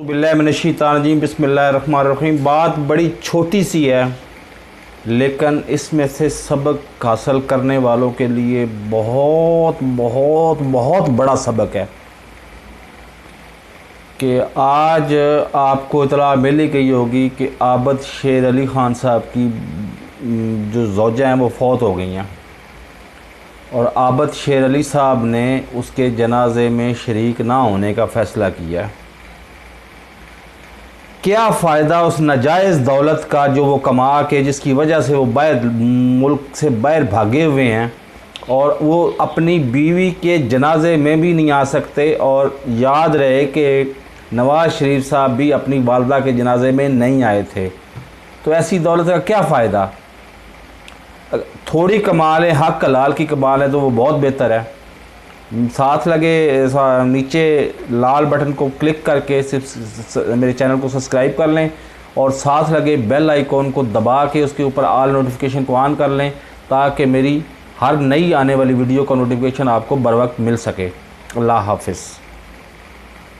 बिल्लाहिमिनश्शैतानिर्रजीम बिस्मिल्लाहिर्रहमानिर्रहीम। बात बड़ी छोटी सी है, लेकिन इसमें से सबक हासिल करने वालों के लिए बहुत बहुत बहुत बड़ा सबक है कि आज आपको इतला मिल ही गई होगी कि आबद शेर अली ख़ान साहब की जो ज़ौजा हैं वो फ़ौत हो गई हैं और आबद शेर अली साहब ने उसके जनाजे में शरीक ना होने का फ़ैसला किया। क्या फ़ायदा उस नाजायज़ दौलत का जो वो कमा के, जिसकी वजह से वो बाहर मुल्क से बाहर भागे हुए हैं और वो अपनी बीवी के जनाजे में भी नहीं आ सकते। और याद रहे कि नवाज़ शरीफ साहब भी अपनी वालदा के जनाजे में नहीं आए थे, तो ऐसी दौलत का क्या फ़ायदा। थोड़ी कमाल है, हक हलाल की कमाल है तो वो बहुत बेहतर है। साथ लगे नीचे लाल बटन को क्लिक करके सिर्फ मेरे चैनल को सब्सक्राइब कर लें और साथ लगे बेल आइकॉन को दबा के उसके ऊपर ऑल नोटिफिकेशन को ऑन कर लें, ताकि मेरी हर नई आने वाली वीडियो का नोटिफिकेशन आपको बर वक्त मिल सके। अल्लाह हाफ़िज़।